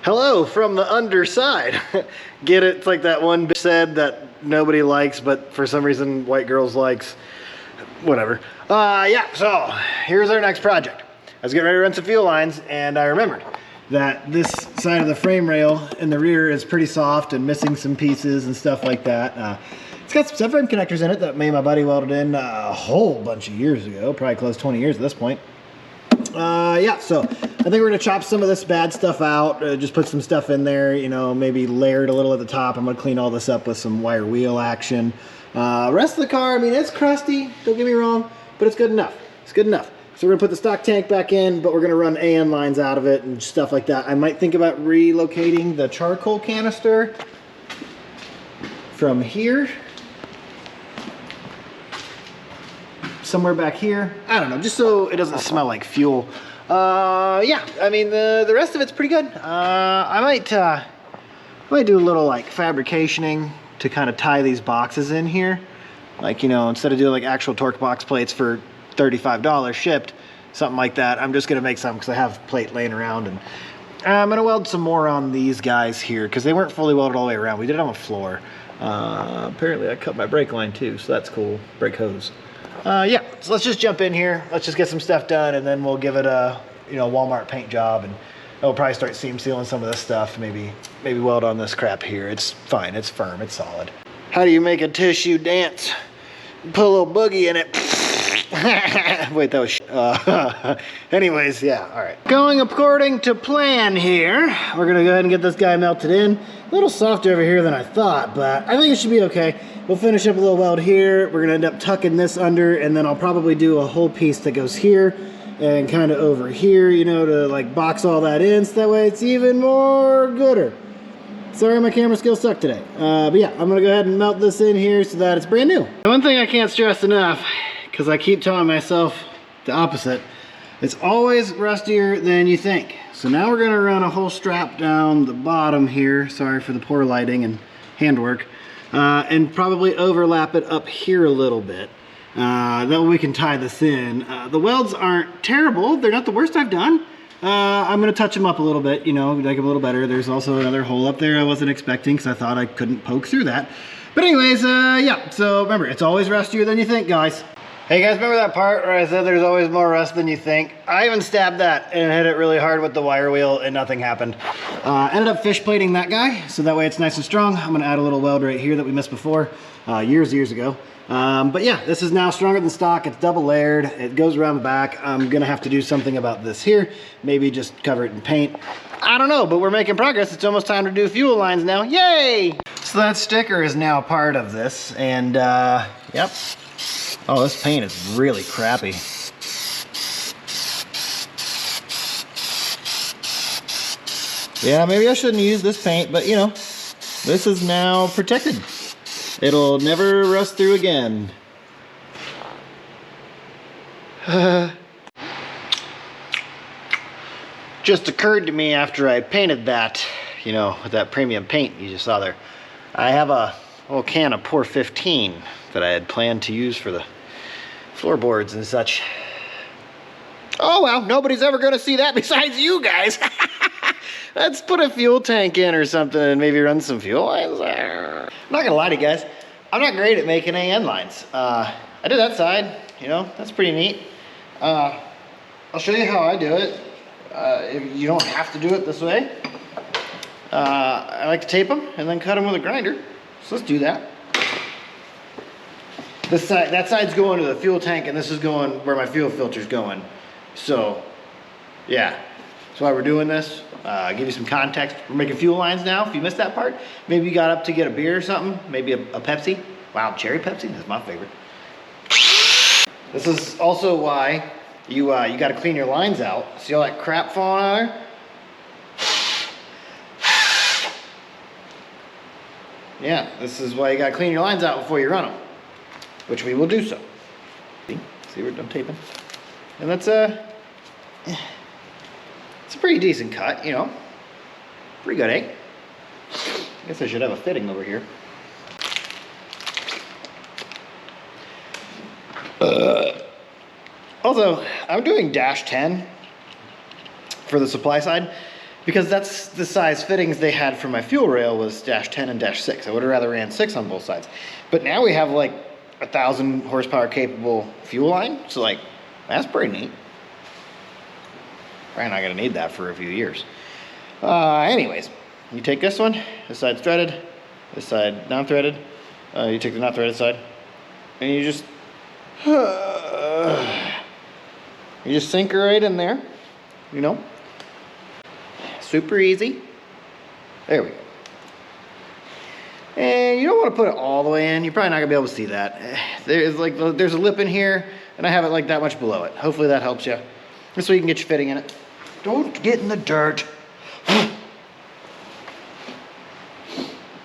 Hello from the underside. Get it? It's like that one bitch said that nobody likes, but for some reason white girls likes. Whatever. Yeah, so here's our next project. I was getting ready to run some fuel lines, and I remembered that this side of the frame rail in the rear is pretty soft and missing some pieces and stuff like that. It's got some subframe connectors in it that me and my buddy welded in a whole bunch of years ago, probably close to 20 years at this point. Yeah, so I think we're gonna chop some of this bad stuff out, just put some stuff in there, you know, maybe layered a little at the top. I'm gonna clean all this up with some wire wheel action. Rest of the car, I mean, it's crusty, don't get me wrong, but it's good enough. It's good enough. So we're gonna put the stock tank back in, but we're gonna run AN lines out of it and stuff like that. I might think about relocating the charcoal canister from here somewhere back here. I don't know, just so it doesn't smell like fuel. Yeah, I mean, the rest of it's pretty good. I might do a little like fabricationing to kind of tie these boxes in here. Like, you know, instead of doing like actual torque box plates for $35 shipped, something like that, I'm just gonna make some because I have plate laying around, and I'm gonna weld some more on these guys here because they weren't fully welded all the way around. We did it on the floor. Apparently I cut my brake line too, so that's cool. Brake hose. Yeah, so let's just jump in here. Let's just get some stuff done, and then we'll give it a, you know, Walmart paint job, and we'll probably start seam sealing some of this stuff. Maybe weld on this crap here. It's fine. It's firm. It's solid. How do you make a tissue dance? Put a little boogie in it. Wait, that was anyways, yeah, all right. Going according to plan here. We're gonna go ahead and get this guy melted in. A little softer over here than I thought, but I think it should be okay. We'll finish up a little weld here. We're gonna end up tucking this under, and then I'll probably do a whole piece that goes here and kind of over here, you know, to like box all that in, so that way it's even more gooder. Sorry, my camera skills suck today. But yeah, I'm gonna go ahead and melt this in here so that it's brand new. One thing I can't stress enough, because I keep telling myself the opposite, it's always rustier than you think. So now we're gonna run a whole strap down the bottom here, sorry for the poor lighting and handwork, and probably overlap it up here a little bit. That way we can tie this in. The welds aren't terrible, they're not the worst I've done. I'm gonna touch them up a little bit, you know, make them a little better. There's also another hole up there I wasn't expecting because I thought I couldn't poke through that. But anyways, yeah, so remember, it's always rustier than you think, guys. Hey guys, remember that part where I said there's always more rust than you think? I even stabbed that and hit it really hard with the wire wheel and nothing happened. Ended up fish plating that guy, so that way it's nice and strong. I'm gonna add a little weld right here that we missed before, years ago. But yeah, this is now stronger than stock. It's double layered. It goes around the back. I'm gonna have to do something about this here. Maybe just cover it in paint. I don't know, but we're making progress. It's almost time to do fuel lines now. Yay! So that sticker is now part of this, and yep. Oh, this paint is really crappy. Yeah, maybe I shouldn't use this paint, but you know, this is now protected. It'll never rust through again. Just occurred to me after I painted that, you know, with that premium paint you just saw there. I have a little can of Pour 15 that I had planned to use for the floorboards and such. Oh well, nobody's ever gonna see that besides you guys. Let's put a fuel tank in or something and maybe run some fuel lines there. I'm not gonna lie to you guys, I'm not great at making AN lines. I did that side, you know, that's pretty neat. I'll show you how I do it. You don't have to do it this way. I like to tape them and then cut them with a grinder. So let's do that. This side, that side's going to the fuel tank, and this is going where my fuel filter's going. So, yeah, that's why we're doing this. Give you some context. We're making fuel lines now. If you missed that part, maybe you got up to get a beer or something, maybe a Pepsi. Wow, cherry Pepsi, that's my favorite. This is also why you got to clean your lines out. See all that crap falling out of there? Yeah, this is why you got to clean your lines out before you run them, which we will do so. See, we're done taping. And that's it's a pretty decent cut, you know. Pretty good, eh? I guess I should have a fitting over here. Also, I'm doing -10 for the supply side. because that's the size fittings they had for my fuel rail was -10 and -6. I would have rather ran 6 on both sides. But now we have like 1,000 horsepower capable fuel line. So like, that's pretty neat. Probably not gonna need that for a few years. Anyways, you take this one, this side's threaded, this side non-threaded. You take the not threaded side, and you just sink her right in there, you know. Super easy. There we go. And you don't want to put it all the way in. You're probably not gonna be able to see that. There's a lip in here, and I have it like that much below it. Hopefully that helps you. This way you can get your fitting in it. Don't get in the dirt.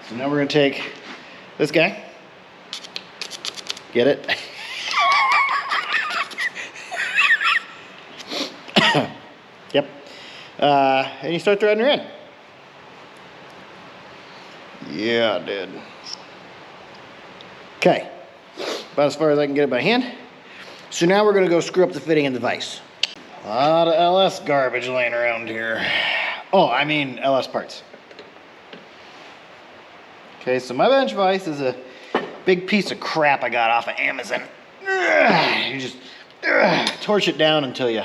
So now we're gonna take this guy. Get it? Yep. And you start threading her in. Yeah, dude. Okay. About as far as I can get it by hand. So now we're gonna go screw up the fitting in the vise. A lot of LS garbage laying around here. Oh, I mean LS parts. Okay, so my bench vise is a big piece of crap I got off of Amazon. You just torch it down until you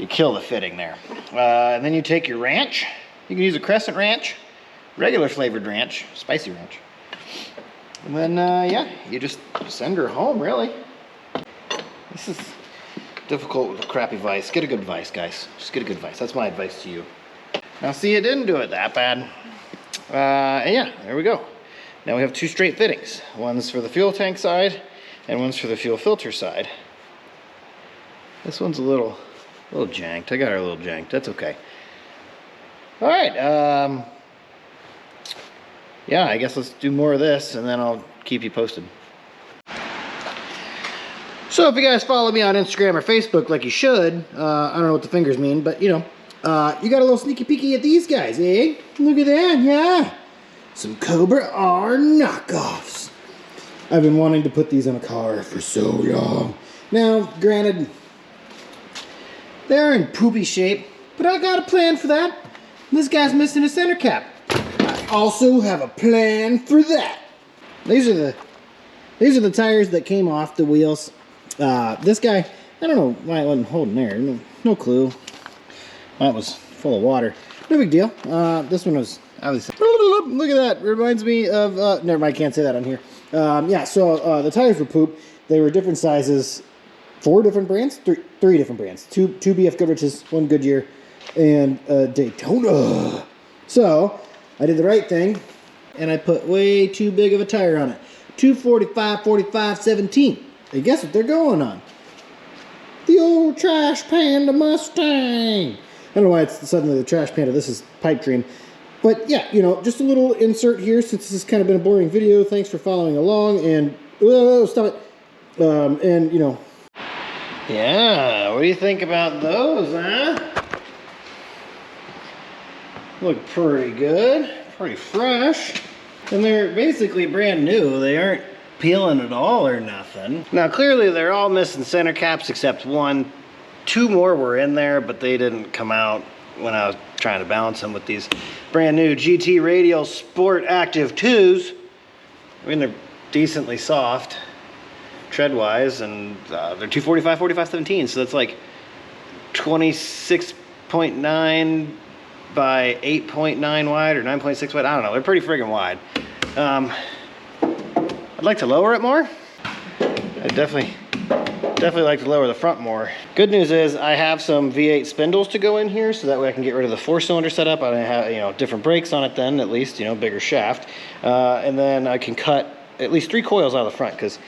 kill the fitting there. And then you take your ranch. You can use a crescent ranch, regular flavored ranch, spicy ranch. And then, yeah, you just send her home, really. This is difficult with a crappy vise. Get a good vise, guys. Just get a good vise. That's my advice to you. Now, see, it didn't do it that bad. And yeah, there we go. Now we have 2 straight fittings. One's for the fuel tank side, and one's for the fuel filter side. This one's a little janked. I got her a little janked. That's okay. All right. Yeah, I guess let's do more of this, and then I'll keep you posted. So if you guys follow me on Instagram or Facebook like you should, I don't know what the fingers mean, but you know, you got a little sneaky peeky at these guys, eh? Look at that, yeah. Some Cobra R knockoffs. I've been wanting to put these on a car for so long. Now, granted, they're in poopy shape, but I got a plan for that. This guy's missing a center cap. I also have a plan for that. These are the tires that came off the wheels. This guy, I don't know why it wasn't holding there. No clue. That was full of water. No big deal. This one was obviously. Look at that. It reminds me of. Never mind. I can't say that on here. Yeah. So the tires were poop. They were different sizes. 4 different brands. Three different brands. Two BF Goodrich's, 1 Goodyear, and Daytona. So I did the right thing, and I put way too big of a tire on it. 245, 45, 17. And guess what they're going on? The old Trash Panda Mustang. I don't know why it's suddenly the Trash Panda. This is Pipe Dream. But yeah, you know, just a little insert here since this has kind of been a boring video. Thanks for following along. And, stop it. And, you know. Yeah, what do you think about those, huh? Look pretty good. Pretty fresh. And they're basically brand new. They aren't peeling at all or nothing. Now clearly they're all missing center caps except 1. 2 more were in there, but they didn't come out when I was trying to balance them with these brand new GT Radial Sport Active 2s. I mean, they're decently soft tread wise, and they're 245, 45, 17, so that's like 26.9 by 8.9 wide or 9.6 wide. I don't know, they're pretty friggin' wide. I'd like to lower it more. I'd definitely like to lower the front more. Good news is I have some V8 spindles to go in here, so that way I can get rid of the 4-cylinder setup. I have, you know, different brakes on it then, at least, you know, bigger shaft. And then I can cut at least 3 coils out of the front, because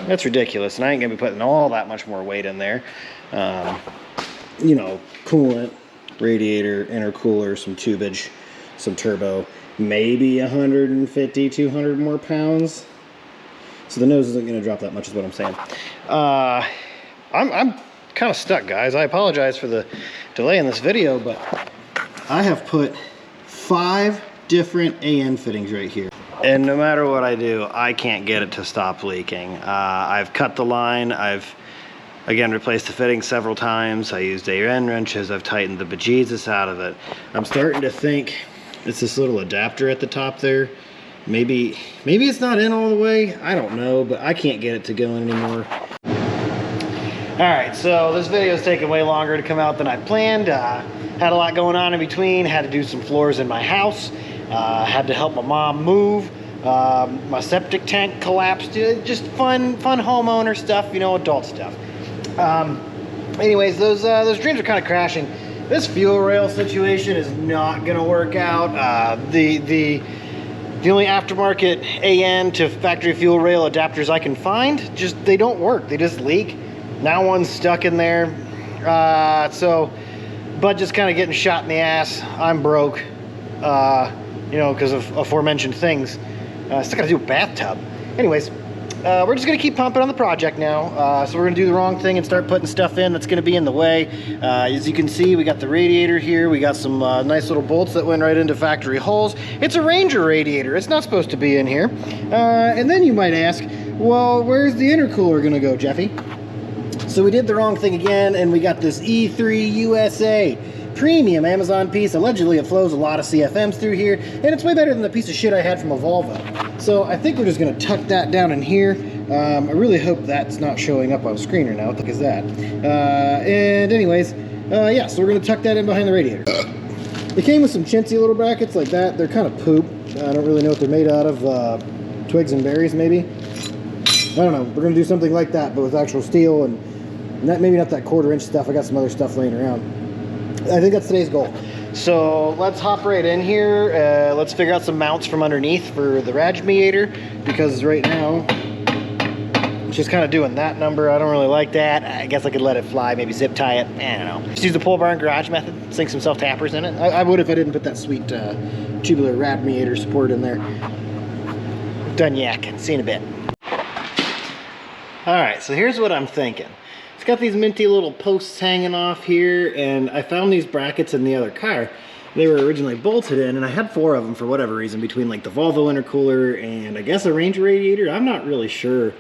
that's ridiculous, and I ain't gonna be putting all that much more weight in there. You know, coolant, radiator, intercooler, some tubage, some turbo, maybe 150, 200 more pounds. So the nose isn't gonna drop that much is what I'm saying. I'm kind of stuck, guys. I apologize for the delay in this video, but I have put 5 different AN fittings right here. And no matter what I do, I can't get it to stop leaking. I've cut the line, I've Again, replaced the fitting several times. I used AN wrenches. I've tightened the bejesus out of it. I'm starting to think it's this little adapter at the top there. Maybe it's not in all the way. I don't know, but I can't get it to go in anymore. All right, so this video is taking way longer to come out than I planned. Had a lot going on in between. Had to do some floors in my house. Had to help my mom move. My septic tank collapsed. Just fun homeowner stuff, you know, adult stuff. Anyways, those dreams are kind of crashing. This fuel rail situation is not gonna work out. The only aftermarket AN to factory fuel rail adapters I can find, they don't work. They just leak. Now one's stuck in there. So budget's kind of getting shot in the ass. I'm broke, you know, because of aforementioned things. Still gotta do a bathtub. Anyways, we're just gonna keep pumping on the project now. So we're gonna do the wrong thing and start putting stuff in that's gonna be in the way. As you can see, we got the radiator here. We got some nice little bolts that went right into factory holes. It's a Ranger radiator. It's not supposed to be in here. And then you might ask, well, where's the intercooler gonna go, Jeffy? So we did the wrong thing again, and we got this E3 USA premium Amazon piece. Allegedly, it flows a lot of CFMs through here, and it's way better than the piece of shit I had from a Volvo. So I think we're just gonna tuck that down in here. I really hope that's not showing up on screen right now. What the heck is that? And anyways, yeah, so we're gonna tuck that in behind the radiator. They came with some chintzy little brackets like that. They're kind of poop. I don't really know what they're made out of. Twigs and berries, maybe? I don't know. We're gonna do something like that, but with actual steel and maybe not that 1/4 inch stuff. I got some other stuff laying around. I think that's today's goal. So let's hop right in here. Let's figure out some mounts from underneath for the regulator, because right now it's just kind of doing that number. I don't really like that. I guess I could let it fly, maybe zip tie it. I don't know. Just use the pull bar and garage method. Sink some self-tappers in it. I would if I didn't put that sweet tubular radiator support in there. Done yakking. See you in a bit. All right, so here's what I'm thinking. It's got these minty little posts hanging off here, and I found these brackets in the other car. They were originally bolted in, and I had 4 of them for whatever reason, between like the Volvo intercooler and I guess a Ranger radiator. I'm not really sure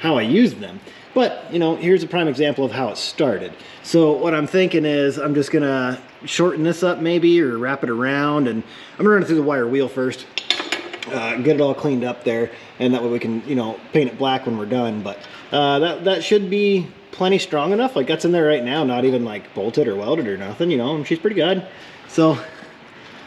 how I used them, but you know, here's a prime example of how it started. So what I'm thinking is I'm just gonna shorten this up maybe, or wrap it around, and I'm gonna run it through the wire wheel first, get it all cleaned up there, and that way we can, you know, paint it black when we're done. But that should be plenty strong enough. Like, that's in there right now, not even like bolted or welded or nothing, you know, and she's pretty good. So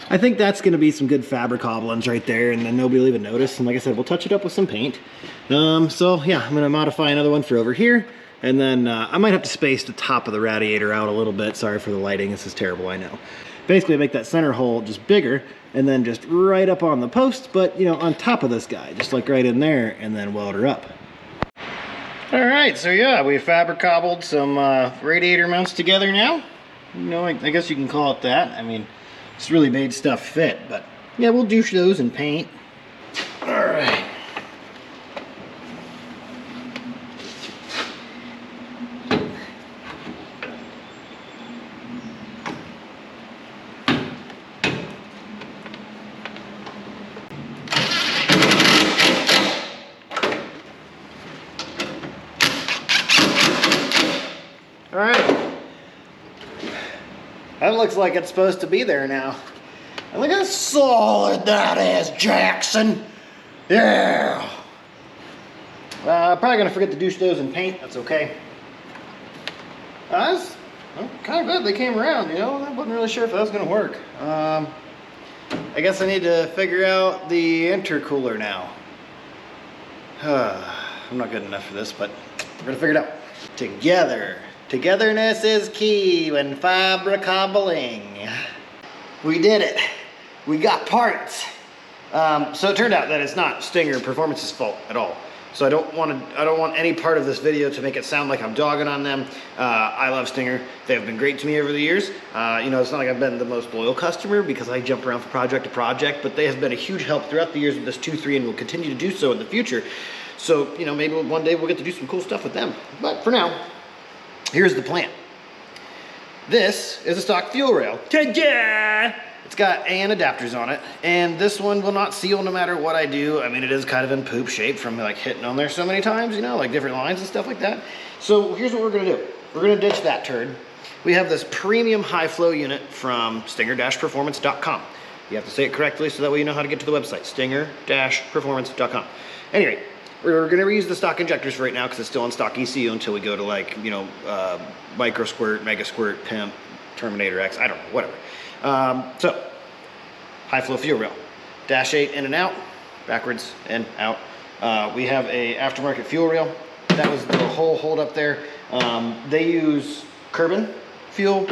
I think that's gonna be some good fabric hobblings right there, and then nobody will even notice. And like I said, we'll touch it up with some paint. So yeah, I'm gonna modify another one for over here, and then I might have to space the top of the radiator out a little bit. Sorry for the lighting, this is terrible, I know. Basically make that center hole just bigger, and then just right up on the post, but you know, on top of this guy, just like right in there, and then weld her up. All right, so yeah, we fabric cobbled some radiator mounts together now. You know, I guess you can call it that. I mean, it's really made stuff fit, but yeah, we'll douche those in paint. All right. All right, that looks like it's supposed to be there now. And look how solid that is, Jackson. Yeah. Probably gonna forget to douche those in paint. That's okay. That's kind of good. They came around, you know. I wasn't really sure if that was gonna work. I guess I need to figure out the intercooler now. I'm not good enough for this, but we're gonna figure it out together. Togetherness is key when fabric cobbling. We did it. We got parts. So it turned out that it's not Stinger Performance's fault at all. So I don't want any part of this video to make it sound like I'm dogging on them. I love Stinger. They have been great to me over the years. You know, it's not like I've been the most loyal customer because I jump around from project to project, but they have been a huge help throughout the years with this 2.3 and will continue to do so in the future. So, you know, maybe one day we'll get to do some cool stuff with them. But for now, here's the plan. This is a stock fuel rail. Ta-da! It's got AN adapters on it, and this one will not seal no matter what I do. I mean, it is kind of in poop shape from like hitting on there so many times, you know, like different lines and stuff like that. So here's what we're gonna do. We're gonna ditch that turd. We have this premium high flow unit from stinger-performance.com. You have to say it correctly so that way you know how to get to the website, stinger-performance.com. Anyway, we're gonna reuse the stock injectors for right now because it's still on stock ECU until we go to like, you know, micro squirt, mega squirt, pimp, Terminator X, I don't know, whatever. So, high flow fuel rail. Dash 8 in and out, backwards, in, out. We have a aftermarket fuel rail. That was the whole hold up there. They use Kerbin fuel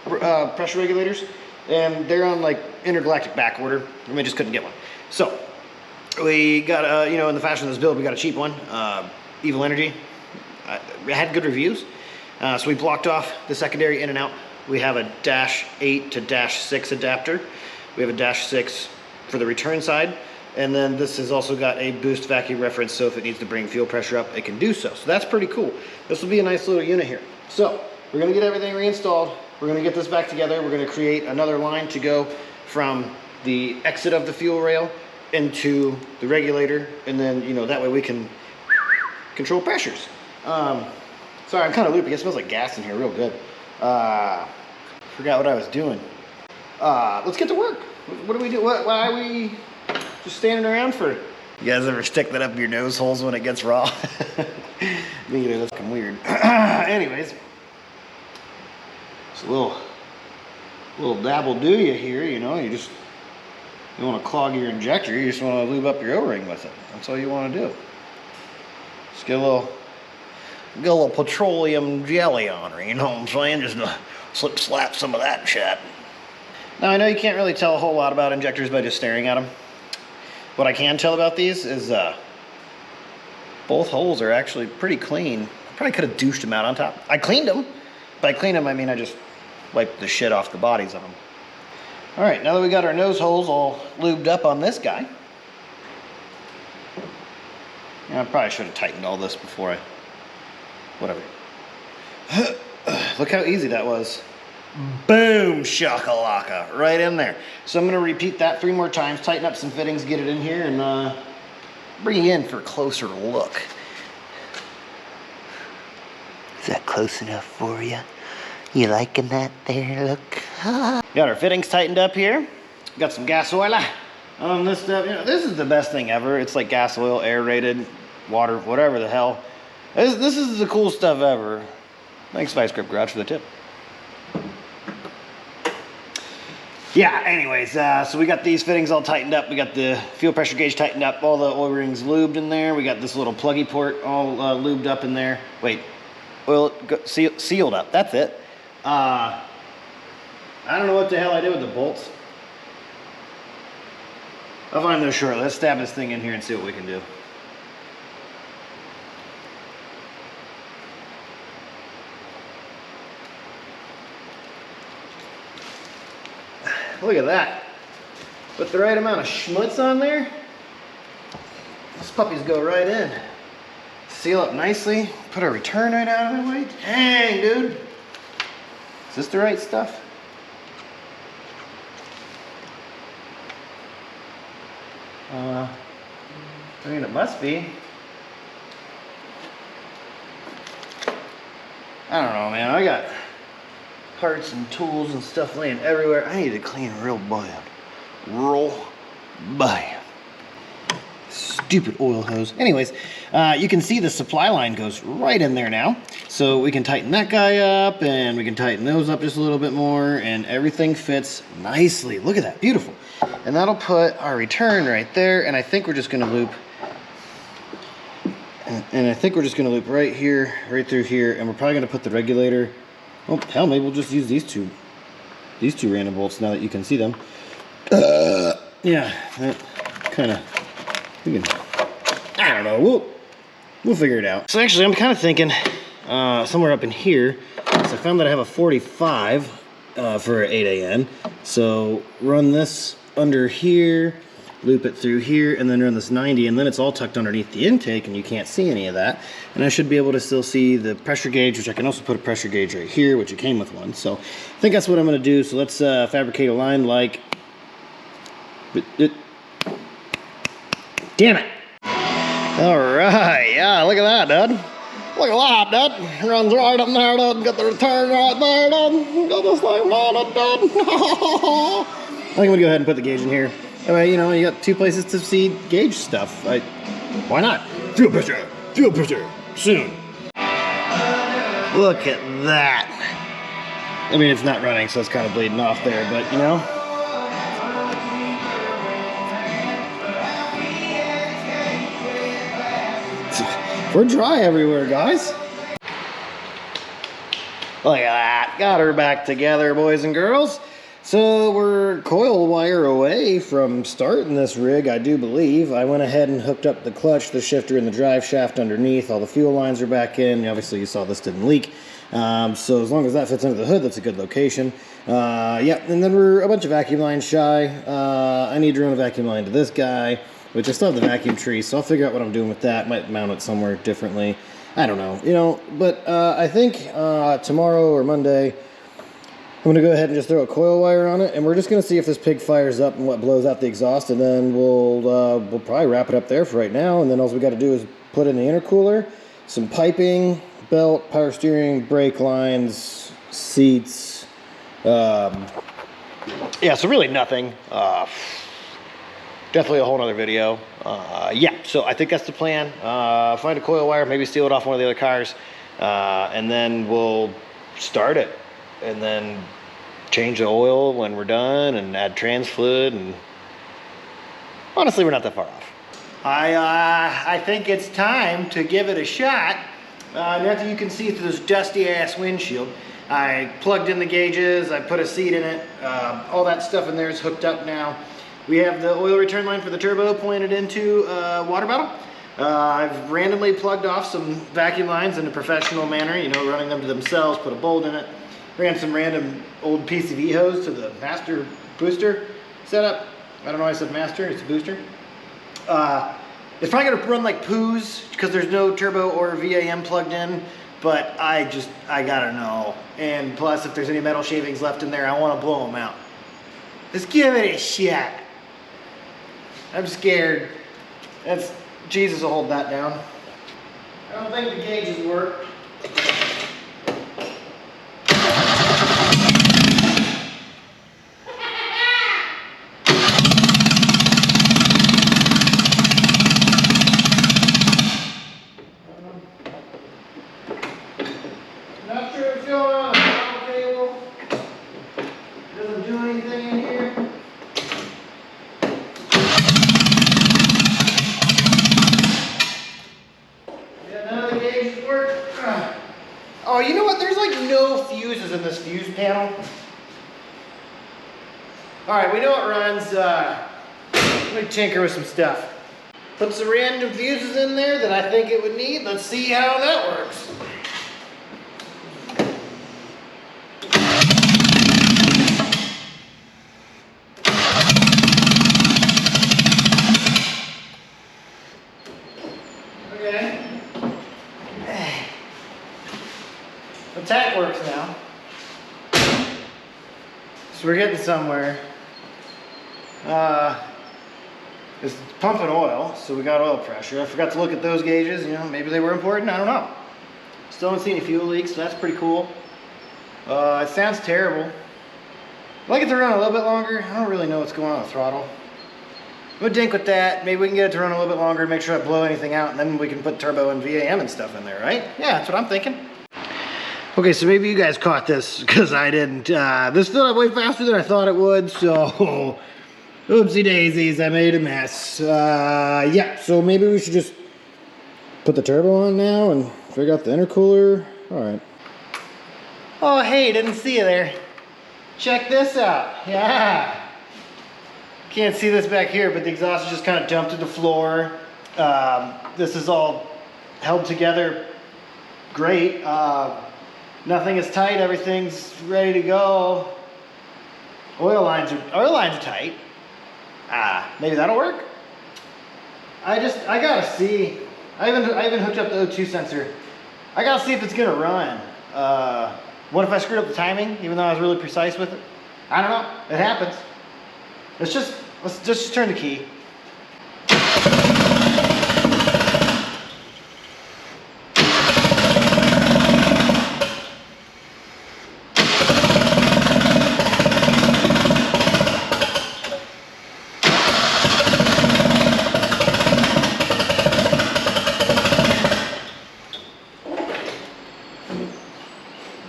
pressure regulators, and they're on like intergalactic back order, and we just couldn't get one. So, we got, you know, in the fashion of this build, we got a cheap one, Evil Energy. It had good reviews, so we blocked off the secondary in and out. We have a dash 8 to dash 6 adapter. We have a dash 6 for the return side, and then this has also got a boost vacuum reference, so if it needs to bring fuel pressure up, it can do so. So that's pretty cool. This will be a nice little unit here. So we're gonna get everything reinstalled. We're gonna get this back together. We're gonna create another line to go from the exit of the fuel rail into the regulator, and then, you know, that way we can control pressures. Sorry, I'm kind of loopy. It smells like gas in here real good. Forgot what I was doing. Let's get to work. What do we do? Why are we just standing around for? You guys ever stick that up your nose holes when it gets raw? Me either, that's kind of weird. Anyways, it's a little dabble do you here, you know, you want to clog your injector, you just want to lube up your O-ring with it. That's all you want to do. Just get a little petroleum jelly on her, you know what I'm saying? Just slap some of that shit. Now I know you can't really tell a whole lot about injectors by just staring at them. What I can tell about these is both holes are actually pretty clean. I probably could have douched them out on top. I cleaned them. By clean them, I mean I just wiped the shit off the bodies of them. All right, now that we got our nose holes all lubed up on this guy, I probably should have tightened all this before whatever. Look how easy that was. Boom, shakalaka, right in there. So I'm gonna repeat that 3 more times, tighten up some fittings, get it in here, and bring you in for a closer look. Is that close enough for you? You liking that there look? Got our fittings tightened up here. Got some gas oil on this stuff. You know, this is the best thing ever. It's like gas oil, aerated, water, whatever the hell. This is the cool stuff ever. Thanks, Vice Grip Garage, for the tip. Yeah, anyways, so we got these fittings all tightened up. We got the fuel pressure gauge tightened up. All the oil rings lubed in there. We got this little pluggy port all lubed up in there. Wait, sealed up. That's it. I don't know what the hell I did with the bolts. I'll find those shortly. Let's stab this thing in here and see what we can do. Look at that. Put the right amount of schmutz on there. These puppies go right in. Seal up nicely. Put our return right out of the way. Dang, dude. Is this the right stuff? I mean, it must be. I don't know, man. I got parts and tools and stuff laying everywhere. I need to clean real bad. Real bad. Stupid oil hose. Anyways, you can see the supply line goes right in there now. So we can tighten that guy up, and we can tighten those up just a little bit more, and everything fits nicely. Look at that, beautiful. And that'll put our return right there, and I think we're just gonna loop, and I think we're just gonna loop right here, right through here, and we're probably gonna put the regulator, oh, hell, maybe we'll just use these two random bolts now that you can see them. Yeah, that kind of, I don't know, we'll figure it out. So actually, I'm kind of thinking somewhere up in here, so I found that I have a 45 for 8AN. So run this under here, loop it through here, and then run this 90, and then it's all tucked underneath the intake, and you can't see any of that. And I should be able to still see the pressure gauge, which I can also put a pressure gauge right here, which it came with one. So I think that's what I'm going to do. So let's fabricate a line like... Damn it! All right, yeah, look at that, dude. Look at that, dude. Runs right up there, dude. Got the return right there, dude. Got this thing mounted, dude. I think I'm gonna go ahead and put the gauge in here. That way, you know, you got two places to see gauge stuff. Why not? Fuel pressure, soon. Look at that. I mean, it's not running, so it's kind of bleeding off there, but you know. We're dry everywhere, guys. Look at that. Got her back together, boys and girls. So we're coil wire away from starting this rig, I do believe. I went ahead and hooked up the clutch, the shifter, and the drive shaft underneath. All the fuel lines are back in. Obviously, you saw this didn't leak. So as long as that fits under the hood, that's a good location. Yeah, and then we're a bunch of vacuum lines shy. I need to run a vacuum line to this guy, which I still have the vacuum tree, so I'll figure out what I'm doing with that. Might mount it somewhere differently. I don't know, you know, but I think tomorrow or Monday, I'm gonna go ahead and just throw a coil wire on it, and we're just gonna see if this pig fires up and what blows out the exhaust, and then we'll probably wrap it up there for right now, and then all we gotta do is put in the intercooler, some piping, belt, power steering, brake lines, seats. Yeah, so really nothing. Definitely a whole nother video. Yeah, so I think that's the plan. Find a coil wire, maybe steal it off one of the other cars, and then we'll start it. And then change the oil when we're done and add trans fluid, and honestly, we're not that far off. I think it's time to give it a shot. Now that you can see through this dusty ass windshield, I plugged in the gauges, I put a seat in it, all that stuff in there is hooked up now. We have the oil return line for the turbo pointed into a water bottle. I've randomly plugged off some vacuum lines in a professional manner, you know, running them to themselves, put a bolt in it. Ran some random old PCV hose to the master booster setup. I don't know why I said master, it's a booster. It's probably gonna run like poos because there's no turbo or VAM plugged in, but I gotta know. And plus, if there's any metal shavings left in there, I wanna blow them out. Let's give it a shot. I'm scared. Jesus will hold that down. I don't think the gauges work. Not sure what's going on. Power cable doesn't do anything in here. Yeah, none of the gauges work. Oh, you know what? There's like no fuses in this fuse panel. All right, we know it runs. Let me tinker with some stuff. Put some random fuses in there that I think it would need. Let's see how that works. Okay. The tach works now. So we're getting somewhere. It's pumping oil, so we got oil pressure. I forgot to look at those gauges, you know, maybe they were important, I don't know. Still don't see any fuel leaks, so that's pretty cool. It sounds terrible. I'd like it to run a little bit longer. I don't really know what's going on with the throttle. We'll dink with that. Maybe we can get it to run a little bit longer, make sure I blow anything out, and then we can put turbo and VAM and stuff in there, right? Yeah, that's what I'm thinking. Okay, so maybe you guys caught this, because I didn't. This filled up way faster than I thought it would, so oopsie daisies, I made a mess. Yeah, so maybe we should just put the turbo on now and figure out the intercooler. All right. Oh, hey, didn't see you there. Check this out. Yeah. Can't see this back here, but the exhaust is just kind of dumped to the floor. This is all held together great. Nothing is tight, everything's ready to go. Oil lines are tight. Maybe that'll work. I gotta see. I haven't hooked up the O2 sensor. I gotta see if it's gonna run. What if I screwed up the timing, even though I was really precise with it? I don't know. It happens. Let's just turn the key.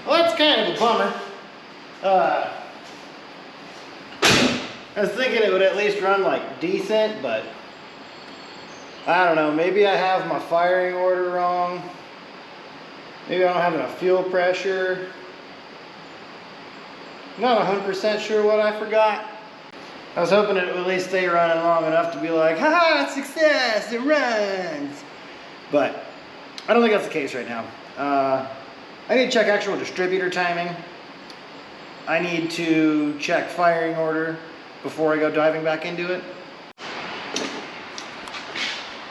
Well, that's kind of a bummer. I was thinking it would at least run like decent, but I don't know. Maybe I have my firing order wrong. Maybe I don't have enough fuel pressure. Not 100% sure what I forgot. I was hoping it would at least stay running long enough to be like, haha, success, it runs. But I don't think that's the case right now. I need to check actual distributor timing. I need to check firing order before I go diving back into it.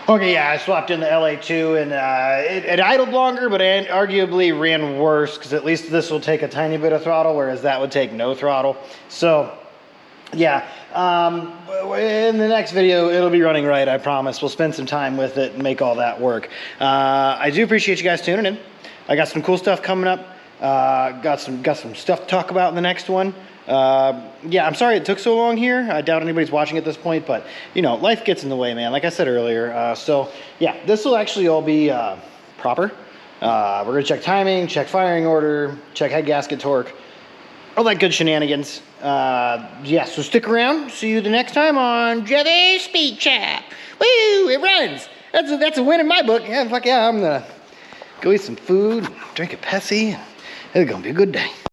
Okay, yeah, I swapped in the LA2 and it idled longer, but it arguably ran worse because at least this will take a tiny bit of throttle, whereas that would take no throttle. So, yeah, in the next video, it'll be running right, I promise. We'll spend some time with it and make all that work. I do appreciate you guys tuning in. I got some cool stuff coming up. Got some stuff to talk about in the next one. Yeah, I'm sorry it took so long here. I doubt anybody's watching at this point, but you know, life gets in the way, man. Like I said earlier. So yeah, this will actually all be proper. We're gonna check timing, check firing order, check head gasket torque, all that good shenanigans. Yeah, so stick around. See you the next time on Jevy Speed Chat. Woo! It runs. That's a win in my book. Yeah, fuck yeah. I'm gonna go eat some food, drink a Pepsi. It's gonna be a good day.